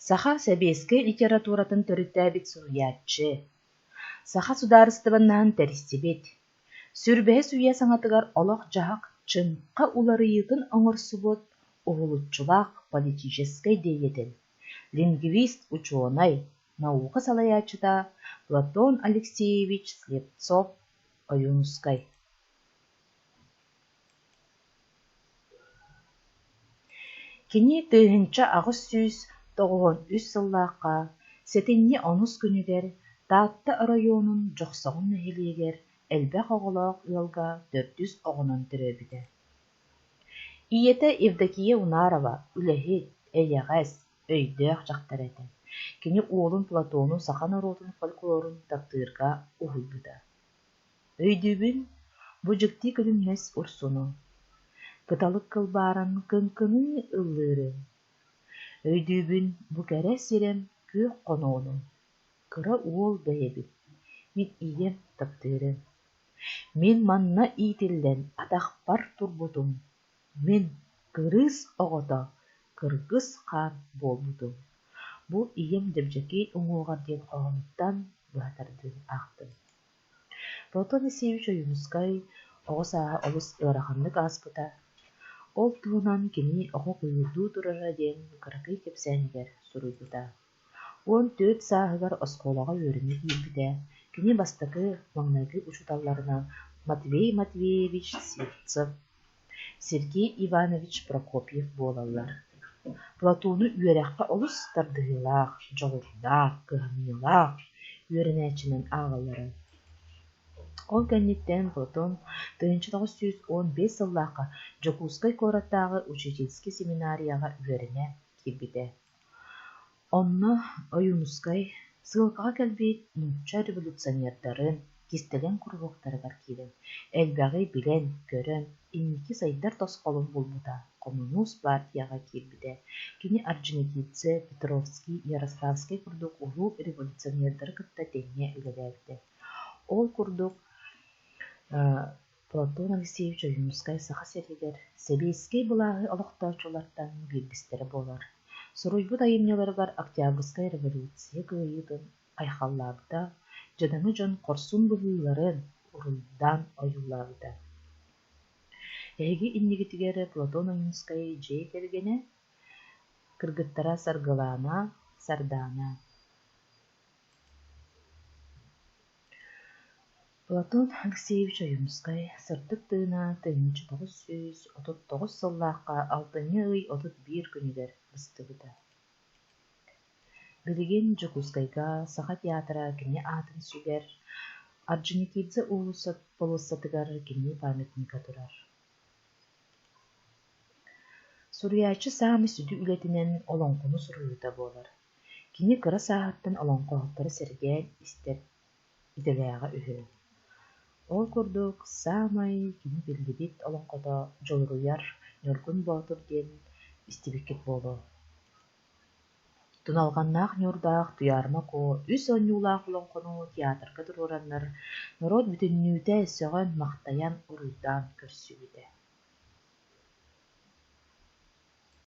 Саха сәбеске литературатын төрүттәбит суруяччы. Саха сударыстыбаннаһын тәристибит. Сүрбәһе суя саңатыгар олох жаһак чынка уларыйытын оҥорсубут уһулуччулаах политической деятель, лингвист, ученый, наука салаячыта Платон Алексеевич Слепцов Оюнускай. Кини тыһынча агыс сүүс 93 сыллааққа сетинни онус күнүгер Таатта районун жохсоҕун нэһилиэгер элбэх оҕолоох ыалга 400 оҕонон төрөбүтэ. Ийэтэ Евдокия Унарова үлэһит, эйэҕэс, өйдөөх дьахтар этэ. Кини уолун Платону сахан ороотун фольклорун таптыырга уһуйбута. Өйдүүбүн бу дьыктыы күлүмнэс урсуну. Кыталык кылбааран кымкыны ыллыыры. Өйдүүбүн бу кэрэ сирем кыах коноону. Кыра уол бэйэбит. Мин ием таптыыры. Мин манна иитиллэн атахпар турбутум. Мин кырыс оҕото, кыргыс хаан буолбутум. Бу ием дьэбдьэкий уҥуоҕар диэн оҕонуттан быһатардыын аахтым. Платон Алексеевич Оюнускай оҕо сааһа олус ыараханнык ааспыта. Ол туһунан кини оҕо кыйылдуу турара диэн кыракый кэпсээнигэр суруйбута. Уон төт сааһыгар оскуолаҕа үөрүнэ киирбитэ, кини бастакы маҥнайгы учуталларына Матвей Матвеевич Слепцов, Сергей Иванович Прокопьев буолаллар. Платону үөрэххэ олус тардыһыылаах, дьолурдаах, кыһамыылаах үөрэнээчинэн ааҕаллара. Ол кэнниттэн Платон 1915 сыллааққа Жокускай куораттааҕы учительский семинарияға үөрэнэ киирбитэ. Онно Оюнускай сыылкаҕа кэлбит нуучча революционердарын кистэлэн куругуохтарыгар киирэн, элбэҕи билэн, көрөн, инники сайдар тосхолун булбута Коммунист партияға киирбитэ. Кини Орджоникидзе, Петровский, Ярославский курдук улуу революционердары кытта тэҥҥэ үлэлээбитэ. Ол курдук Платон Алексеевич Оюнускай саха сэригэр Себейский былааһы олохтоочулардан биирбистери буолар. Суруйбут айымньаларыгар Октябрьская революция кыайыытын айхаллаабыта, дьонону дьон хорсун быһыыларын урулдан ойуулаабыта. Эһиги иннигитигэр Платон Оюнускай дьиэ кэргэнэ кыргыттара саргылаана, сардаана. Платон Алексеевич Оюнускай сырдык тыына 1939 сыллааққа 6 ый 31 күнүгэр быстыбыта. Билигин Жокускайга саха театра кини аатын сүгэр Орджоникидзе уулусат полуссатыгар кини памятника турар. Суруячы саамы сүдү үлэтинэн олоңкуну суруйута буолар. Кини кыра сааһыттан олоңкоһуттары сэргээн истеп иделээҕэ үһү. Ол курдук саамай кини биллибит олоңкото дьолуруйар ньоргун боотур диэн истибиккит буолуо. Туналганнаах ньурдаах туйаарма коо үс онньуулаах олоңкону театрга туруораннар норот бүтүннүүтэ сөҕөн махтайан уруйдаан көрсүбүтэ.